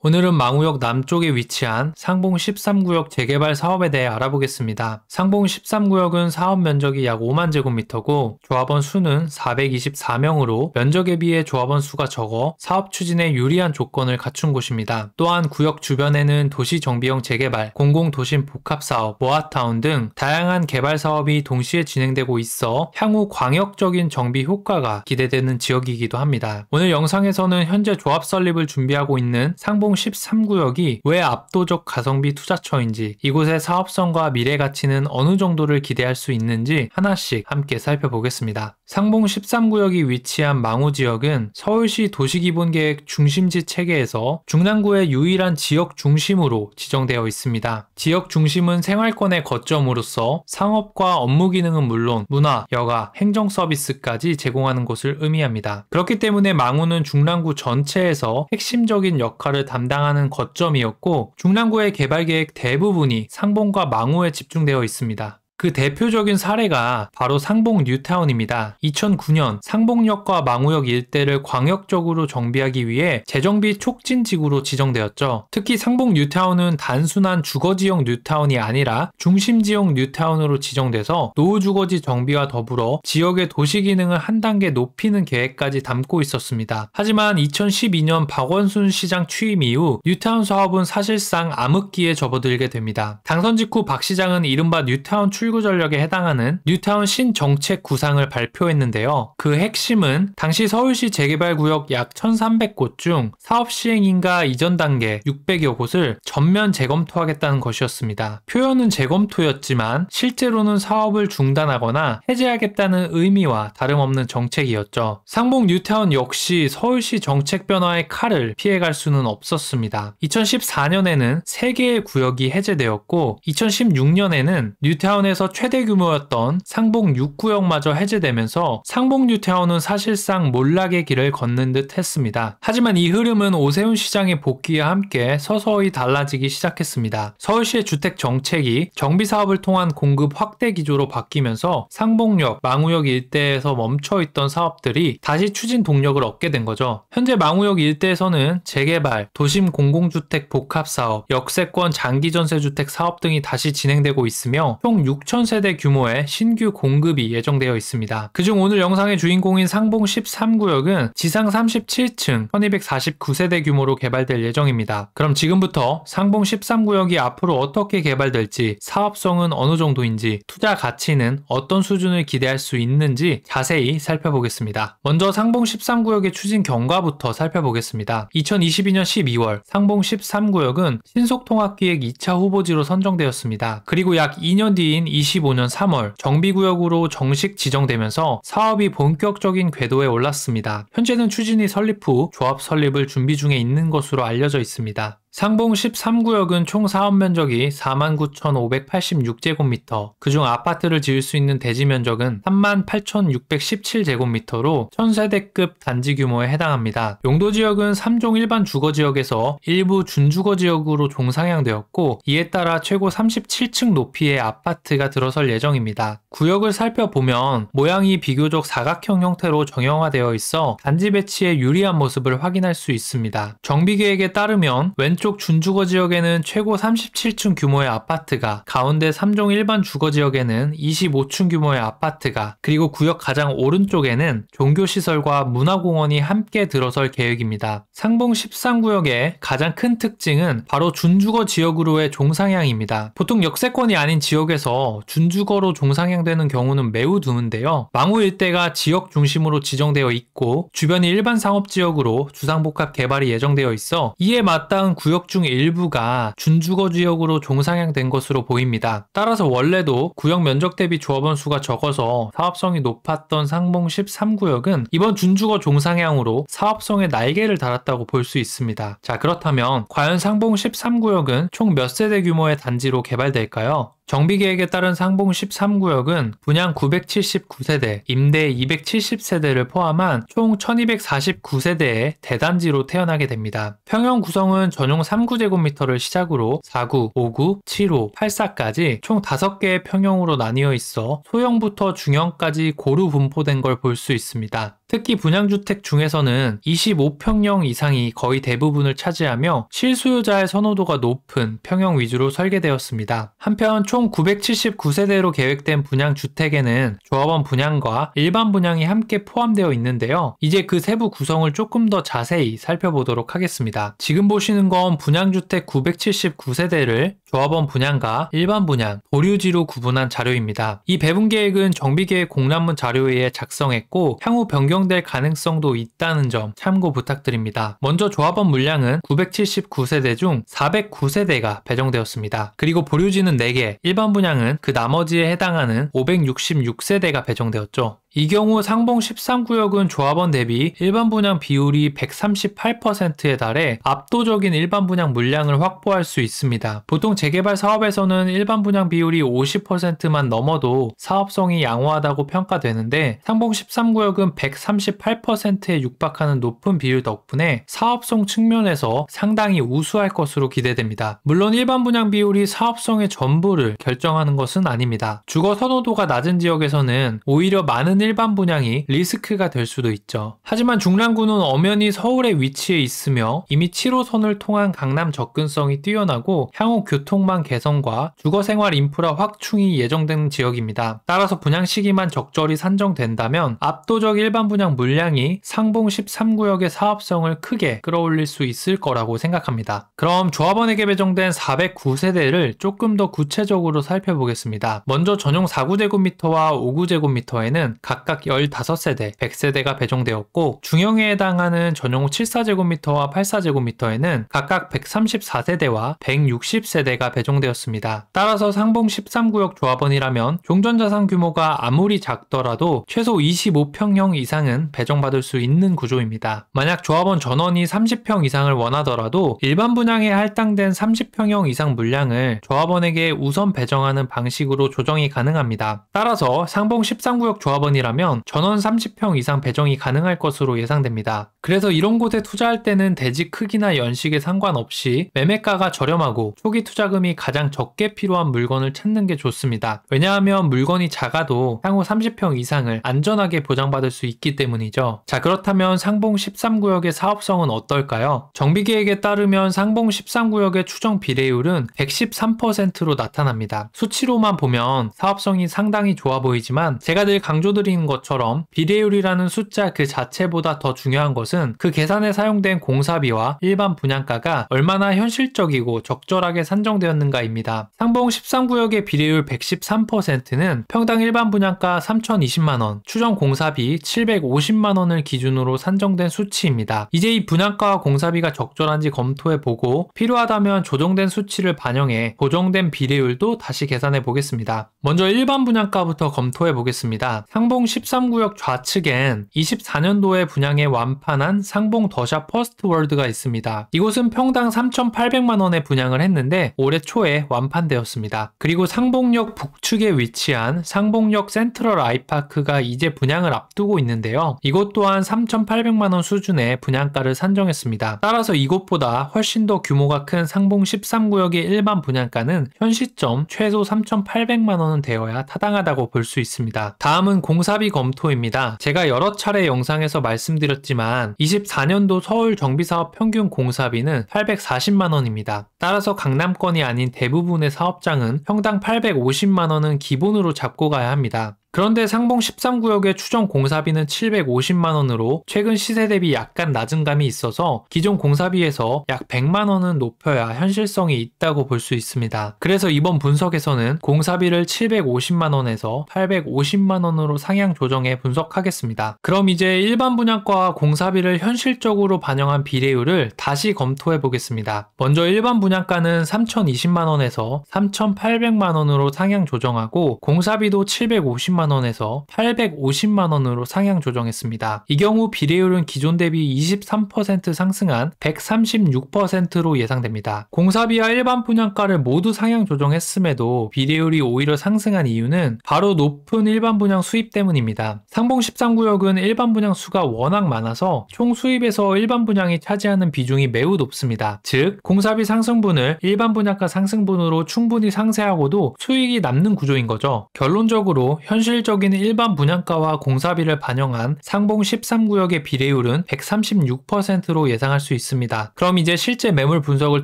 오늘은 망우역 남쪽에 위치한 상봉 13구역 재개발 사업에 대해 알아보겠습니다. 상봉 13구역은 사업 면적이 약 5만 제곱미터고 조합원 수는 424명으로 면적에 비해 조합원 수가 적어 사업 추진에 유리한 조건을 갖춘 곳입니다. 또한 구역 주변에는 도시정비형 재개발, 공공도심 복합사업, 모아타운 등 다양한 개발 사업이 동시에 진행되고 있어 향후 광역적인 정비 효과가 기대되는 지역이기도 합니다. 오늘 영상에서는 현재 조합 설립을 준비하고 있는 상봉 13구역이 왜 압도적 가성비 투자처인지, 이곳의 사업성과 미래 가치는 어느 정도를 기대할 수 있는지 하나씩 함께 살펴보겠습니다. 상봉 13구역이 위치한 망우 지역은 서울시 도시기본계획 중심지 체계에서 중랑구의 유일한 지역 중심으로 지정되어 있습니다. 지역 중심은 생활권의 거점으로서 상업과 업무 기능은 물론 문화, 여가, 행정 서비스까지 제공하는 곳을 의미합니다. 그렇기 때문에 망우는 중랑구 전체에서 핵심적인 역할을 담당하는 거점이었고, 중랑구의 개발계획 대부분이 상봉과 망우에 집중되어 있습니다. 그 대표적인 사례가 바로 상봉 뉴타운입니다. 2009년 상봉역과 망우역 일대를 광역적으로 정비하기 위해 재정비 촉진지구로 지정되었죠. 특히 상봉 뉴타운은 단순한 주거지형 뉴타운이 아니라 중심지형 뉴타운으로 지정돼서 노후주거지 정비와 더불어 지역의 도시기능을 한 단계 높이는 계획까지 담고 있었습니다. 하지만 2012년 박원순 시장 취임 이후 뉴타운 사업은 사실상 암흑기에 접어들게 됩니다. 당선 직후 박 시장은 이른바 뉴타운 출구 전략에 해당하는 뉴타운 신정책 구상을 발표했는데요. 그 핵심은 당시 서울시 재개발구역 약 1300곳 중 사업 시행인가 이전 단계 600여 곳을 전면 재검토하겠다는 것이었습니다. 표현은 재검토였지만 실제로는 사업을 중단하거나 해제하겠다는 의미와 다름없는 정책이었죠. 상봉 뉴타운 역시 서울시 정책 변화의 칼을 피해갈 수는 없었습니다. 2014년에는 3개의 구역이 해제되었고 2016년에는 뉴타운에서 최대 규모였던 상봉 6구역마저 해제되면서 상봉 뉴타운은 사실상 몰락의 길을 걷는 듯 했습니다. 하지만 이 흐름은 오세훈 시장의 복귀와 함께 서서히 달라지기 시작했습니다. 서울시의 주택 정책이 정비사업을 통한 공급 확대 기조로 바뀌면서 상봉역, 망우역 일대에서 멈춰있던 사업들이 다시 추진 동력을 얻게 된 거죠. 현재 망우역 일대에서는 재개발, 도심 공공주택 복합사업, 역세권 장기전세주택 사업 등이 다시 진행되고 있으며 총 6,000세대 규모의 신규 공급이 예정되어 있습니다. 그중 오늘 영상의 주인공인 상봉 13구역은 지상 37층 1249세대 규모로 개발될 예정입니다. 그럼 지금부터 상봉 13구역이 앞으로 어떻게 개발될지, 사업성은 어느 정도인지, 투자 가치는 어떤 수준을 기대할 수 있는지 자세히 살펴보겠습니다. 먼저 상봉 13구역의 추진 경과부터 살펴보겠습니다. 2022년 12월 상봉 13구역은 신속통합기획 2차 후보지로 선정되었습니다. 그리고 약 2년 뒤인 25년 3월 정비구역으로 정식 지정되면서 사업이 본격적인 궤도에 올랐습니다. 현재는 추진이 설립 후 조합 설립을 준비 중에 있는 것으로 알려져 있습니다. 상봉 13구역은 총 사업 면적이 49,586제곱미터, 그중 아파트를 지을 수 있는 대지 면적은 38,617제곱미터로 1000세대급 단지 규모에 해당합니다. 용도지역은 3종 일반 주거지역에서 일부 준주거지역으로 종상향되었고, 이에 따라 최고 37층 높이의 아파트가 들어설 예정입니다. 구역을 살펴보면 모양이 비교적 사각형 형태로 정형화되어 있어 단지 배치에 유리한 모습을 확인할 수 있습니다. 정비계획에 따르면 왼쪽 준주거 지역에는 최고 37층 규모의 아파트가, 가운데 3종 일반 주거 지역에는 25층 규모의 아파트가, 그리고 구역 가장 오른쪽에는 종교시설과 문화공원이 함께 들어설 계획입니다. 상봉 13구역의 가장 큰 특징은 바로 준주거 지역으로의 종상향입니다. 보통 역세권이 아닌 지역에서 준주거로 종상향되는 경우는 매우 드문데요. 망우 일대가 지역 중심으로 지정되어 있고 주변이 일반 상업지역으로 주상복합 개발이 예정되어 있어 이에 맞닿은 구역 중 일부가 준주거 지역으로 종상향된 것으로 보입니다. 따라서 원래도 구역 면적 대비 조합원 수가 적어서 사업성이 높았던 상봉 13구역은 이번 준주거 종상향으로 사업성에 날개를 달았다고 볼 수 있습니다. 자, 그렇다면 과연 상봉 13구역은 총 몇 세대 규모의 단지로 개발될까요? 정비계획에 따른 상봉 13구역은 분양 979세대, 임대 270세대를 포함한 총 1249세대의 대단지로 태어나게 됩니다. 평형 구성은 전용 3구제곱미터를 시작으로 4구, 5구, 7호, 8사까지 총 5개의 평형으로 나뉘어 있어 소형부터 중형까지 고루 분포된 걸 볼 수 있습니다. 특히 분양주택 중에서는 25평형 이상이 거의 대부분을 차지하며 실수요자의 선호도가 높은 평형 위주로 설계되었습니다. 한편 총 979세대로 계획된 분양주택에는 조합원 분양과 일반 분양이 함께 포함되어 있는데요. 이제 그 세부 구성을 조금 더 자세히 살펴보도록 하겠습니다. 지금 보시는 건 분양주택 979세대를 조합원 분양과 일반 분양, 보류지로 구분한 자료입니다. 이 배분 계획은 정비계획 공람문 자료에 의해 작성했고 향후 변경될 가능성도 있다는 점 참고 부탁드립니다. 먼저 조합원 물량은 979세대 중 409세대가 배정되었습니다. 그리고 보류지는 4개, 일반 분양은 그 나머지에 해당하는 566세대가 배정되었죠. 이 경우 상봉 13구역은 조합원 대비 일반 분양 비율이 138%에 달해 압도적인 일반 분양 물량을 확보할 수 있습니다. 보통 재개발 사업에서는 일반 분양 비율이 50%만 넘어도 사업성이 양호하다고 평가되는데 상봉 13구역은 138%에 육박하는 높은 비율 덕분에 사업성 측면에서 상당히 우수할 것으로 기대됩니다. 물론 일반 분양 비율이 사업성의 전부를 결정하는 것은 아닙니다. 주거 선호도가 낮은 지역에서는 오히려 많은 일반 분양이 리스크가 될 수도 있죠. 하지만 중랑구는 엄연히 서울에 위치해 있으며 이미 7호선을 통한 강남 접근성이 뛰어나고 향후 교통망 개선과 주거생활 인프라 확충이 예정된 지역입니다. 따라서 분양 시기만 적절히 산정된다면 압도적 일반 분양 물량이 상봉 13구역의 사업성을 크게 끌어올릴 수 있을 거라고 생각합니다. 그럼 조합원에게 배정된 409세대를 조금 더 구체적으로 살펴보겠습니다. 먼저 전용 4구제곱미터와 5구제곱미터에는 각각 15세대, 100세대가 배정되었고 중형에 해당하는 전용 74제곱미터와 84제곱미터에는 각각 134세대와 160세대가 배정되었습니다. 따라서 상봉 13구역 조합원이라면 종전자산 규모가 아무리 작더라도 최소 25평형 이상은 배정받을 수 있는 구조입니다. 만약 조합원 전원이 30평 이상을 원하더라도 일반 분양에 할당된 30평형 이상 물량을 조합원에게 우선 배정하는 방식으로 조정이 가능합니다. 따라서 상봉 13구역 조합원이라면 전원 30평 이상 배정이 가능할 것으로 예상됩니다. 그래서 이런 곳에 투자할 때는 대지 크기나 연식에 상관없이 매매가가 저렴하고 초기 투자금이 가장 적게 필요한 물건을 찾는 게 좋습니다. 왜냐하면 물건이 작아도 향후 30평 이상을 안전하게 보장받을 수 있기 때문이죠. 자, 그렇다면 상봉 13구역의 사업성은 어떨까요? 정비계획에 따르면 상봉 13구역의 추정 비례율은 113%로 나타납니다. 수치로만 보면 사업성이 상당히 좋아 보이지만 제가 늘 강조드리는 것처럼 비례율이라는 숫자 그 자체보다 더 중요한 것은 그 계산에 사용된 공사비와 일반 분양가가 얼마나 현실적이고 적절하게 산정되었는가입니다. 상봉 13구역의 비례율 113%는 평당 일반 분양가 3,020만원, 추정 공사비 750만원을 기준으로 산정된 수치입니다. 이제 이 분양가와 공사비가 적절한지 검토해보고 필요하다면 조정된 수치를 반영해 고정된 비례율도 다시 계산해 보겠습니다. 먼저 일반 분양가부터 검토해 보겠습니다. 상봉 13구역 좌측엔 24년도에 분양에 완판한 상봉 더샵 퍼스트월드가 있습니다. 이곳은 평당 3,800만원에 분양을 했는데 올해 초에 완판되었습니다. 그리고 상봉역 북측에 위치한 상봉역 센트럴 아이파크가 이제 분양을 앞두고 있는데요. 이곳 또한 3,800만원 수준의 분양가를 산정했습니다. 따라서 이곳보다 훨씬 더 규모가 큰 상봉 13구역의 일반 분양가는 현 시점 최소 3,800만원은 되어야 타당하다고 볼 수 있습니다. 다음은 공사비 검토입니다. 제가 여러 차례 영상에서 말씀드렸지만 24년도 서울 정비사업 평균 공사비는 840만원입니다. 따라서 강남권이 아닌 대부분의 사업장은 평당 850만원은 기본으로 잡고 가야 합니다. 그런데 상봉 13구역의 추정 공사비는 750만원으로 최근 시세 대비 약간 낮은 감이 있어서 기존 공사비에서 약 100만원은 높여야 현실성이 있다고 볼 수 있습니다. 그래서 이번 분석에서는 공사비를 750만원에서 850만원으로 상향 조정해 분석하겠습니다. 그럼 이제 일반 분양가와 공사비를 현실적으로 반영한 비례율을 다시 검토해 보겠습니다. 먼저 일반 분양가는 3,020만원에서 3,800만원으로 상향 조정하고 공사비도 750만원에서 850만원으로 상향 조정했습니다. 이 경우 비례율은 기존 대비 23% 상승한 136%로 예상됩니다. 공사비와 일반 분양가를 모두 상향 조정했음에도 비례율이 오히려 상승한 이유는 바로 높은 일반 분양 수입 때문입니다. 상봉 13구역은 일반 분양 수가 워낙 많아서 총 수입에서 일반 분양이 차지하는 비중이 매우 높습니다. 즉, 공사비 상승분을 일반 분양가 상승분으로 충분히 상쇄하고도 수익이 남는 구조인 거죠. 결론적으로 현실 현실적인 일반 분양가와 공사비를 반영한 상봉 13구역의 비례율은 136%로 예상할 수 있습니다. 그럼 이제 실제 매물 분석을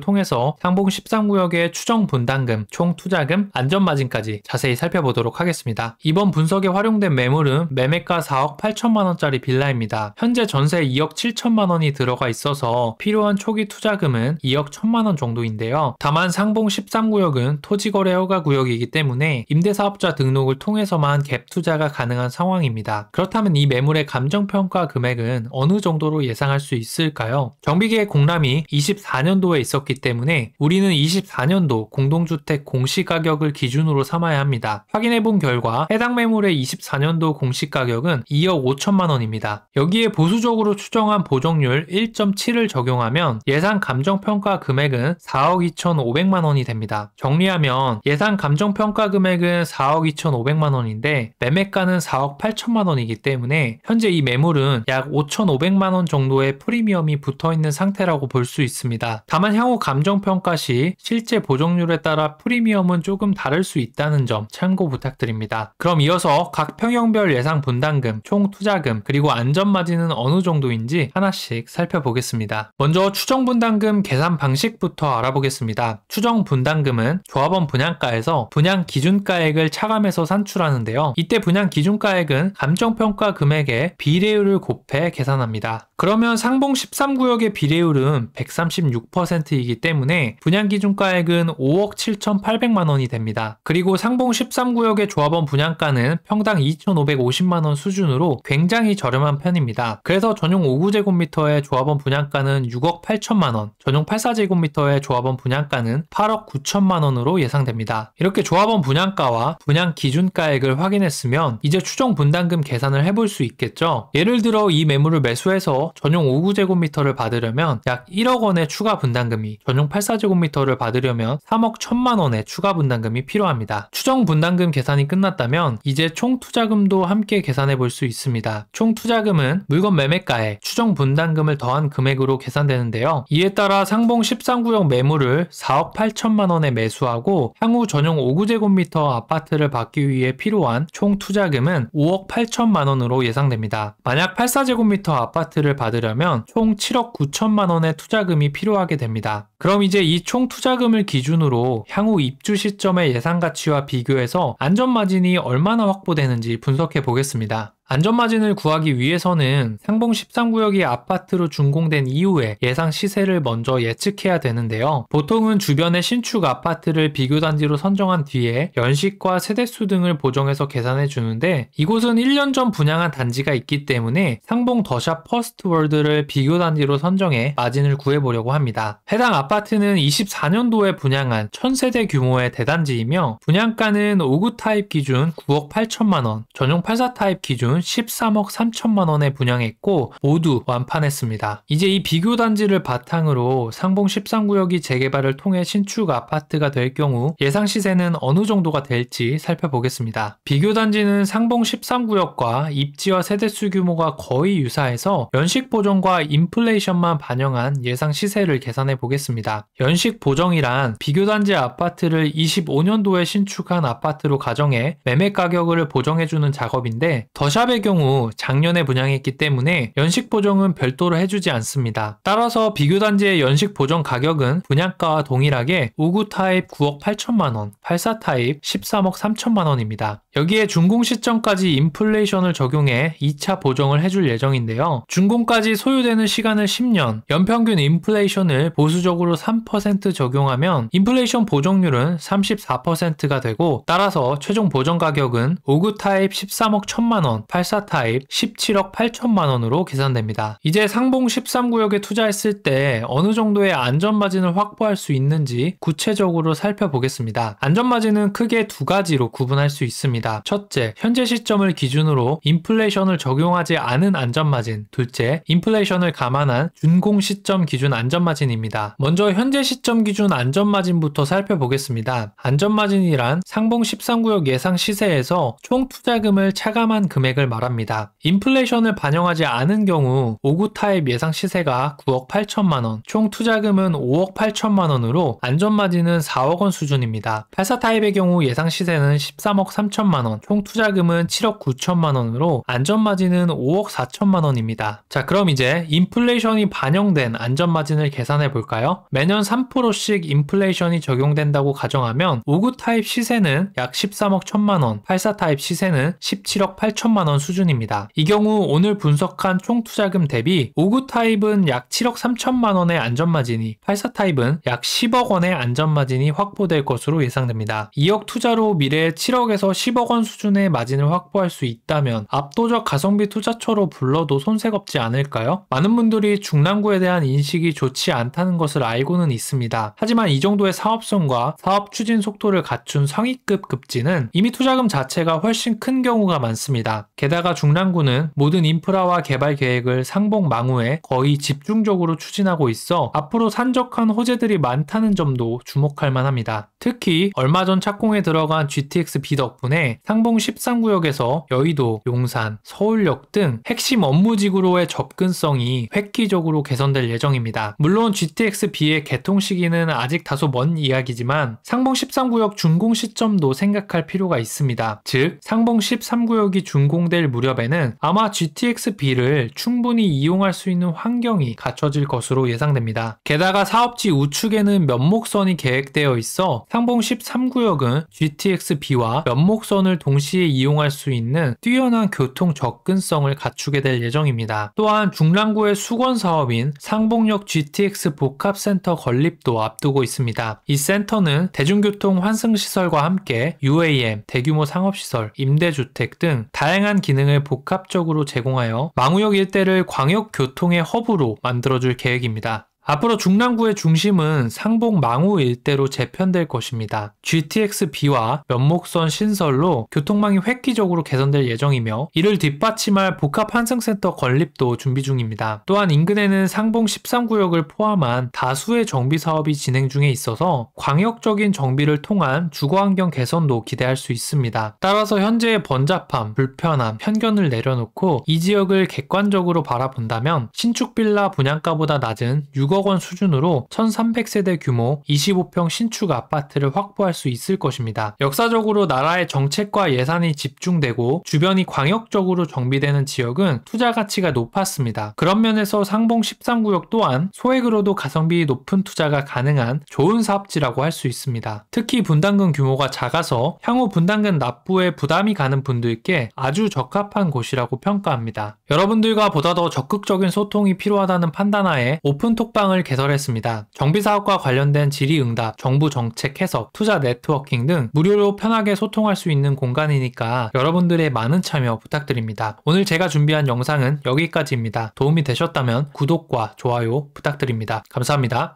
통해서 상봉 13구역의 추정 분담금, 총 투자금, 안전마진까지 자세히 살펴보도록 하겠습니다. 이번 분석에 활용된 매물은 매매가 4억 8천만원짜리 빌라입니다. 현재 전세 2억 7천만원이 들어가 있어서 필요한 초기 투자금은 2억 1천만원 정도인데요. 다만 상봉 13구역은 토지거래 허가 구역이기 때문에 임대사업자 등록을 통해서만 갭 투자가 가능한 상황입니다. 그렇다면 이 매물의 감정평가 금액은 어느 정도로 예상할 수 있을까요? 정비계획 공람이 24년도에 있었기 때문에 우리는 24년도 공동주택 공시가격을 기준으로 삼아야 합니다. 확인해본 결과 해당 매물의 24년도 공시가격은 2억 5천만원입니다. 여기에 보수적으로 추정한 보정률 1.7을 적용하면 예상 감정평가 금액은 4억 2,500만원이 됩니다. 정리하면 예상 감정평가 금액은 4억 2,500만원인데 매매가는 4억 8천만원이기 때문에 현재 이 매물은 약 5,500만원 정도의 프리미엄이 붙어있는 상태라고 볼 수 있습니다. 다만 향후 감정평가 시 실제 보정률에 따라 프리미엄은 조금 다를 수 있다는 점 참고 부탁드립니다. 그럼 이어서 각 평형별 예상 분담금, 총 투자금, 그리고 안전마진은 어느 정도인지 하나씩 살펴보겠습니다. 먼저 추정 분담금 계산 방식부터 알아보겠습니다. 추정 분담금은 조합원 분양가에서 분양 기준가액을 차감해서 산출하는데요. 이때 분양 기준가액은 감정평가 금액의 비례율을 곱해 계산합니다. 그러면 상봉 13구역의 비례율은 136%이기 때문에 분양기준가액은 5억 7,800만원이 됩니다. 그리고 상봉 13구역의 조합원 분양가는 평당 2,550만원 수준으로 굉장히 저렴한 편입니다. 그래서 전용 5구제곱미터의 조합원 분양가는 6억 8천만원, 전용 84제곱미터의 조합원 분양가는 8억 9천만원으로 예상됩니다. 이렇게 조합원 분양가와 분양기준가액을 확인했으면 이제 추정 분담금 계산을 해볼 수 있겠죠. 예를 들어 이 매물을 매수해서 전용 5구제곱미터를 받으려면 약 1억 원의 추가 분담금이, 전용 84제곱미터를 받으려면 3억 1천만 원의 추가 분담금이 필요합니다. 추정 분담금 계산이 끝났다면 이제 총 투자금도 함께 계산해 볼 수 있습니다. 총 투자금은 물건 매매가에 추정 분담금을 더한 금액으로 계산되는데요. 이에 따라 상봉 13구역 매물을 4억 8천만 원에 매수하고 향후 전용 5구제곱미터 아파트를 받기 위해 필요한 총 투자금은 5억 8천만 원으로 예상됩니다. 만약 84제곱미터 아파트를 받으려면 총 7억 9천만 원의 투자금이 필요하게 됩니다. 그럼 이제 이 총 투자금을 기준으로 향후 입주 시점의 예상 가치와 비교해서 안전마진이 얼마나 확보되는지 분석해 보겠습니다. 안전마진을 구하기 위해서는 상봉 13구역이 아파트로 준공된 이후에 예상 시세를 먼저 예측해야 되는데요. 보통은 주변의 신축 아파트를 비교단지로 선정한 뒤에 연식과 세대수 등을 보정해서 계산해 주는데 이곳은 1년 전 분양한 단지가 있기 때문에 상봉 더샵 퍼스트월드를 비교단지로 선정해 마진을 구해보려고 합니다. 해당 아파트는 24년도에 분양한 1000세대 규모의 대단지이며 분양가는 5구 타입 기준 9억 8천만원, 전용 84 타입 기준 13억 3천만 원에 분양했고 모두 완판했습니다. 이제 이 비교 단지를 바탕으로 상봉 13구역이 재개발을 통해 신축 아파트가 될 경우 예상 시세는 어느 정도가 될지 살펴보겠습니다. 비교 단지는 상봉 13구역과 입지와 세대수 규모가 거의 유사해서 연식 보정과 인플레이션만 반영한 예상 시세를 계산해 보겠습니다. 연식 보정이란 비교 단지 아파트를 25년도에 신축한 아파트로 가정해 매매 가격을 보정해주는 작업인데 더샵의 경우 작년에 분양했기 때문에 연식 보정은 별도로 해주지 않습니다. 따라서 비교단지의 연식 보정 가격은 분양가와 동일하게 5구 타입 9억 8천만원, 84 타입 13억 3천만원입니다. 여기에 준공 시점까지 인플레이션을 적용해 2차 보정을 해줄 예정인데요. 준공까지 소요되는 시간을 10년, 연평균 인플레이션을 보수적으로 3% 적용하면 인플레이션 보정률은 34%가 되고 따라서 최종 보정 가격은 5구 타입 13억 1천만원, 84 타입 17억 8천만원으로 계산됩니다. 이제 상봉 13구역에 투자했을 때 어느 정도의 안전마진을 확보할 수 있는지 구체적으로 살펴보겠습니다. 안전마진은 크게 두 가지로 구분할 수 있습니다. 첫째, 현재 시점을 기준으로 인플레이션을 적용하지 않은 안전마진. 둘째, 인플레이션을 감안한 준공 시점 기준 안전마진입니다. 먼저 현재 시점 기준 안전마진부터 살펴보겠습니다. 안전마진이란 상봉 13구역 예상 시세에서 총 투자금을 차감한 금액을 말합니다. 인플레이션을 반영하지 않은 경우 5구 타입 예상 시세가 9억 8천만원, 총 투자금은 5억 8천만원으로 안전마진은 4억 원 수준입니다. 84 타입의 경우 예상 시세는 13억 3천만원, 총 투자금은 7억 9천만원으로 안전마진은 5억 4천만원입니다. 자, 그럼 이제 인플레이션이 반영된 안전마진을 계산해 볼까요? 매년 3%씩 인플레이션이 적용된다고 가정하면 5구 타입 시세는 약 13억 1천만원, 84 타입 시세는 17억 8천만원 수준입니다. 이 경우 오늘 분석한 총 투자금 대비 5구 타입은 약 7억 3천만원의 안전마진이, 84 타입은 약 10억 원의 안전마진이 확보될 것으로 예상됩니다. 2억 투자로 미래에 7억에서 10억 원 수준의 마진을 확보할 수 있다면 압도적 가성비 투자처로 불러도 손색 없지 않을까요? 많은 분들이 중랑구에 대한 인식이 좋지 않다는 것을 알고는 있습니다. 하지만 이 정도의 사업성과 사업 추진 속도를 갖춘 상위급 급지는 이미 투자금 자체가 훨씬 큰 경우가 많습니다. 게다가 중랑구는 모든 인프라와 개발 계획을 상봉 망후에 거의 집중적으로 추진하고 있어 앞으로 산적한 호재들이 많다는 점도 주목할 만합니다. 특히 얼마 전 착공에 들어간 GTX B 덕분에 상봉 13구역에서 여의도, 용산, 서울역 등 핵심 업무지구로의 접근성이 획기적으로 개선될 예정입니다. 물론 GTX B의 개통 시기는 아직 다소 먼 이야기지만 상봉 13구역 준공 시점도 생각할 필요가 있습니다. 즉, 상봉 13구역이 준공될 무렵에는 아마 GTX B를 충분히 이용할 수 있는 환경이 갖춰질 것으로 예상됩니다. 게다가 사업지 우측에는 면목선이 계획되어 있어 상봉 13구역은 GTX B와 면목선을 동시에 이용할 수 있는 뛰어난 교통 접근성을 갖추게 될 예정입니다. 또한 중랑구의 수건 사업인 상봉역 GTX 복합센터 건립도 앞두고 있습니다. 이 센터는 대중교통 환승시설과 함께 UAM, 대규모 상업시설, 임대주택 등 다양한 기능을 복합적으로 제공하여 망우역 일대를 광역교통의 허브로 만들어줄 계획입니다. 앞으로 중랑구의 중심은 상봉 망우 일대로 재편될 것입니다. GTX B와 면목선 신설로 교통망이 획기적으로 개선될 예정이며 이를 뒷받침할 복합 환승센터 건립도 준비 중입니다. 또한 인근에는 상봉 13구역을 포함한 다수의 정비 사업이 진행 중에 있어서 광역적인 정비를 통한 주거환경 개선도 기대할 수 있습니다. 따라서 현재의 번잡함, 불편함, 편견을 내려놓고 이 지역을 객관적으로 바라본다면 신축 빌라 분양가보다 낮은 6억 원 수준으로 1300세대 규모 25평 신축 아파트를 확보할 수 있을 것입니다. 역사적으로 나라의 정책과 예산이 집중되고 주변이 광역적으로 정비되는 지역은 투자 가치가 높았습니다. 그런 면에서 상봉 13구역 또한 소액으로도 가성비 높은 투자가 가능한 좋은 사업지라고 할 수 있습니다. 특히 분담금 규모가 작아서 향후 분담금 납부에 부담이 가는 분들께 아주 적합한 곳이라고 평가합니다. 여러분들과 보다 더 적극적인 소통이 필요하다는 판단하에 오픈톡방을 개설했습니다. 정비사업과 관련된 질의응답, 정부 정책 해석, 투자 네트워킹 등 무료로 편하게 소통할 수 있는 공간이니까 여러분들의 많은 참여 부탁드립니다. 오늘 제가 준비한 영상은 여기까지입니다. 도움이 되셨다면 구독과 좋아요 부탁드립니다. 감사합니다.